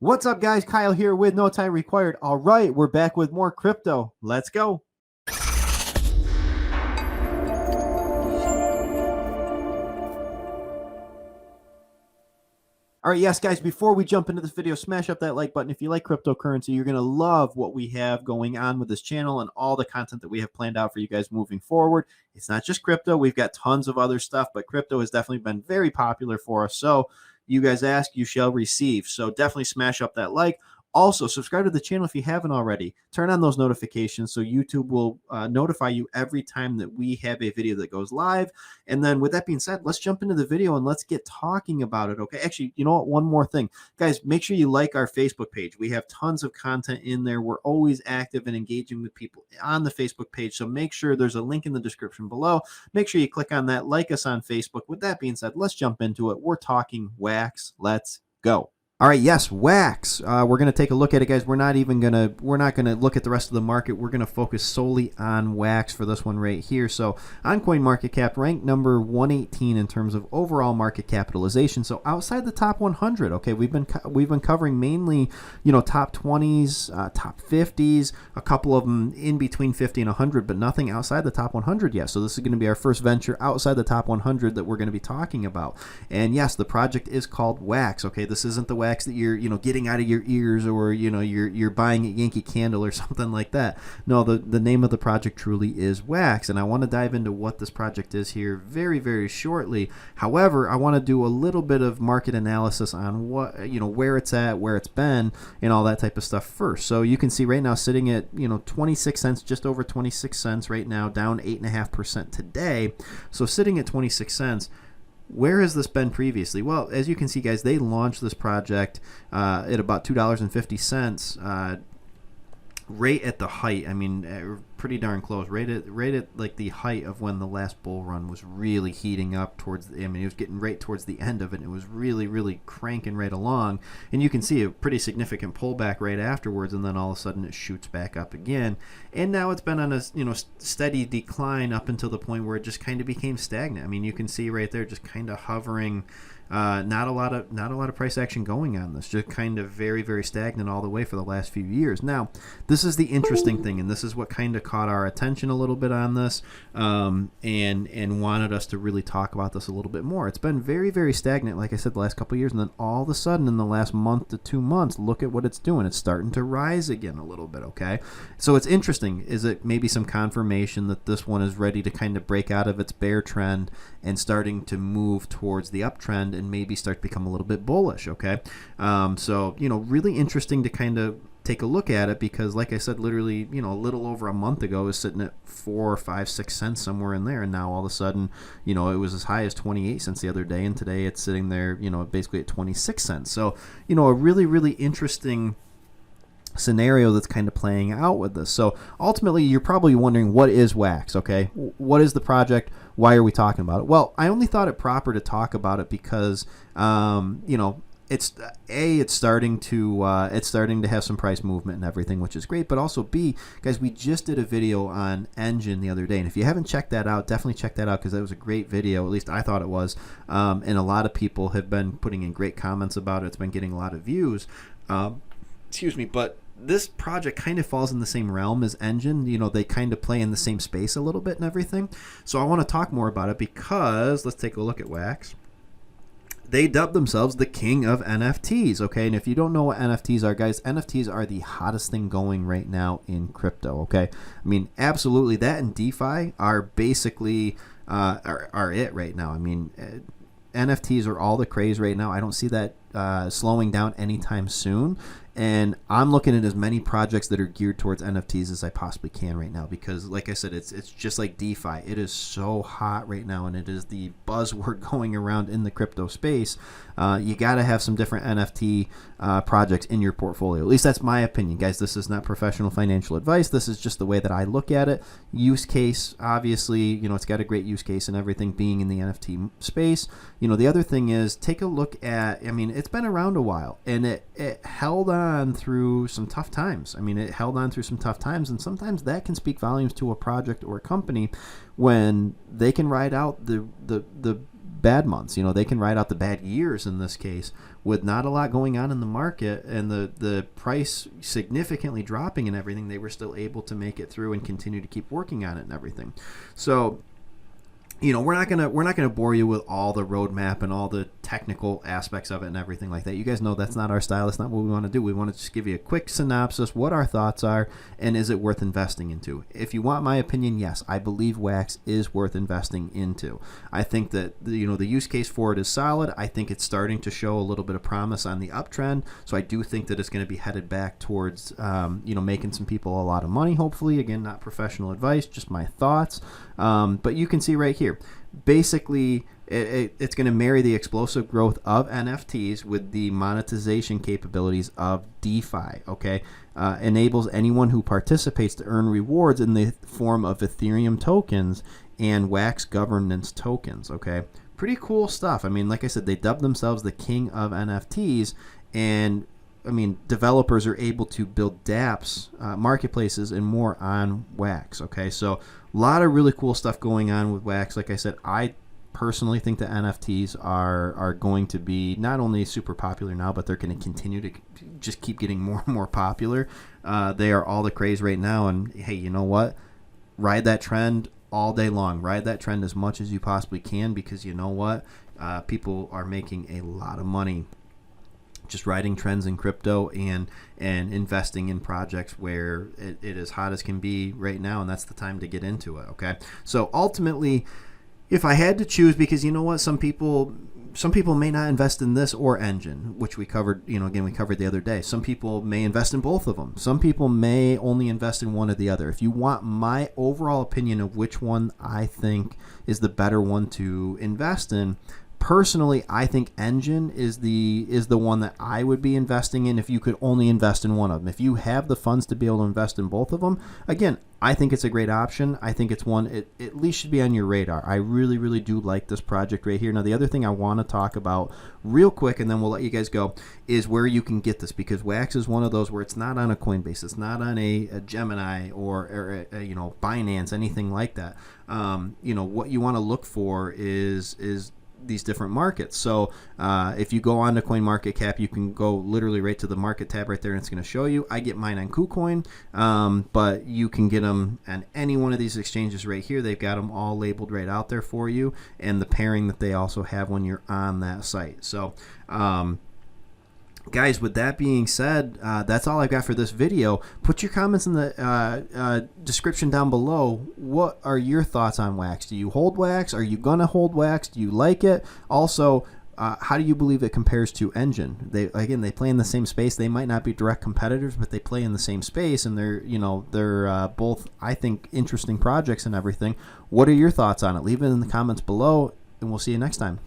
What's up, guys? Kyle here with No Time Required. All right, we're back with more crypto. Let's go. All right, yes, guys, before we jump into this video, smash up that like button. If you like cryptocurrency, you're going to love what we have going on with this channel and all the content that we have planned out for you guys moving forward. It's not just crypto. We've got tons of other stuff, but crypto has definitely been very popular for us. So you guys ask, you shall receive. So definitely smash up that like. Also, subscribe to the channel if you haven't already. Turn on those notifications so YouTube will notify you every time that we have a video that goes live. And then with that being said, let's jump into the video and let's get talking about it, okay? Actually, you know what? One more thing. Guys, make sure you like our Facebook page. We have tons of content in there. We're always active and engaging with people on the Facebook page, so make sure there's a link in the description below. Make sure you click on that, like us on Facebook. With that being said, let's jump into it. We're talking WAX. Let's go. All right, yes, WAX. We're going to take a look at it, guys. We're not going to look at the rest of the market. We're going to focus solely on WAX for this one right here. So on CoinMarketCap, ranked number 118 in terms of overall market capitalization. So outside the top 100, okay, we've been covering mainly, top 20s, top 50s, a couple of them in between 50 and 100, but nothing outside the top 100 yet. So this is going to be our first venture outside the top 100 that we're going to be talking about. And yes, the project is called WAX. Okay, this isn't the WAX that you're getting out of your ears, or you're buying at Yankee Candle or something like that. No, the name of the project truly is WAX, and I want to dive into what this project is here very, very shortly. However, I want to do a little bit of market analysis on what where it's at, where it's been, and all that type of stuff first. So you can see right now sitting at 26 cents, just over 26 cents right now, down 8.5% today. So sitting at 26 cents. Where has this been previously? Well, as you can see, guys, they launched this project at about $2.50, right at the height. I mean, pretty darn close. Right at like the height of when the last bull run was really heating up towards. I mean, it was getting right towards the end of it. And it was really, really cranking right along, and you can see a pretty significant pullback right afterwards, and then all of a sudden it shoots back up again. And now it's been on a steady decline up until the point where it just kind of became stagnant. I mean, you can see right there, just kind of hovering. Not a lot of price action going on this, just kind of very, very stagnant all the way for the last few years. Now, this is the interesting thing, and this is what kind of caught our attention a little bit on this, and wanted us to really talk about this a little bit more. It's been very, very stagnant, like I said, the last couple of years, and then all of a sudden in the last month to 2 months, look at what it's doing. It's starting to rise again a little bit, okay? So it's interesting. Is it maybe some confirmation that this one is ready to kind of break out of its bear trend and starting to move towards the uptrend and maybe start to become a little bit bullish, okay? So, really interesting to kind of take a look at it, because like I said, literally, a little over a month ago, it was sitting at 4, 5, 6 cents, somewhere in there, and now all of a sudden, it was as high as 28 cents the other day, and today it's sitting there, basically at 26 cents. So, a really, really interesting scenario that's kind of playing out with this. So ultimately, you're probably wondering, what is WAX, okay? What is the project? Why are we talking about it? Well, I only thought it proper to talk about it because it's starting to have some price movement and everything, which is great. But also B, guys, we just did a video on Enjin the other day, and if you haven't checked that out, definitely check that out, because that was a great video. At least I thought it was, and a lot of people have been putting in great comments about it. It's been getting a lot of views. Excuse me, but this project kind of falls in the same realm as Enjin. They kind of play in the same space a little bit and everything. So I want to talk more about it, because let's take a look at WAX. They dubbed themselves the king of NFTs, okay? And if you don't know what NFTs are, guys, NFTs are the hottest thing going right now in crypto, okay? I mean, absolutely, that and DeFi are basically are it right now. I mean, NFTs are all the craze right now. I don't see that slowing down anytime soon. And I'm looking at as many projects that are geared towards NFTs as I possibly can right now, because like I said, it's just like DeFi. It is so hot right now, and it is the buzzword going around in the crypto space. You got to have some different NFT projects in your portfolio. At least that's my opinion, guys. This is not professional financial advice. This is just the way that I look at it. Use case, obviously, it's got a great use case and everything, being in the NFT space. The other thing is, take a look at, I mean, it's been around a while, and it held on through some tough times. I mean, it held on through some tough times, and sometimes that can speak volumes to a project or a company when they can ride out the bad months. You know, they can ride out the bad years in this case with not a lot going on in the market and the price significantly dropping and everything. They were still able to make it through and continue to keep working on it and everything. So, you know, we're not gonna bore you with all the roadmap and all the technical aspects of it and everything like that. You guys know that's not our style. That's not what we want to do. We want to just give you a quick synopsis, what our thoughts are, and is it worth investing into. If you want my opinion, yes, I believe Wax is worth investing into. I think that the use case for it is solid. I think it's starting to show a little bit of promise on the uptrend. So I do think that it's going to be headed back towards making some people a lot of money. Hopefully, again, not professional advice, just my thoughts. But you can see right here. Basically, it's going to marry the explosive growth of NFTs with the monetization capabilities of DeFi. Okay, enables anyone who participates to earn rewards in the form of Ethereum tokens and Wax governance tokens. Okay, pretty cool stuff. I mean, like I said, they dubbed themselves the King of NFTs, and I mean, developers are able to build dApps, marketplaces, and more on Wax. Okay, so a lot of really cool stuff going on with Wax. Like I said, I personally think that NFTs are going to be not only super popular now, but they're going to continue to just keep getting more and more popular. They are all the craze right now, and hey, you know what? Ride that trend all day long. Ride that trend as much as you possibly can, because you know what? People are making a lot of money just riding trends in crypto and investing in projects where it is hot as can be right now, and that's the time to get into it. Okay, so ultimately, if I had to choose, because you know what, some people may not invest in this or Enjin, which we covered, again, we covered the other day. Some people may invest in both of them. Some people may only invest in one or the other. If you want my overall opinion of which one I think is the better one to invest in, personally, I think Enjin is the one that I would be investing in if you could only invest in one of them. If you have the funds to be able to invest in both of them, again, I think it's a great option. I think it's one it at least should be on your radar. I really, really do like this project right here. Now, the other thing I want to talk about real quick, and then we'll let you guys go, is where you can get this, because Wax is one of those where it's not on a Coinbase, it's not on a Gemini or Binance, anything like that. What you want to look for is these different markets. So if you go on to CoinMarketCap, you can go literally right to the market tab right there, and it's going to show you. I get mine on KuCoin, but you can get them on any one of these exchanges right here. They've got them all labeled right out there for you, and the pairing that they also have when you're on that site. So guys, with that being said, that's all I've got for this video. Put your comments in the description down below. What are your thoughts on Wax? Do you hold Wax? Are you going to hold Wax? Do you like it? Also, how do you believe it compares to Enjin? They play in the same space. They might not be direct competitors, but they play in the same space, and they're both, I think, interesting projects and everything. What are your thoughts on it? Leave it in the comments below, and we'll see you next time.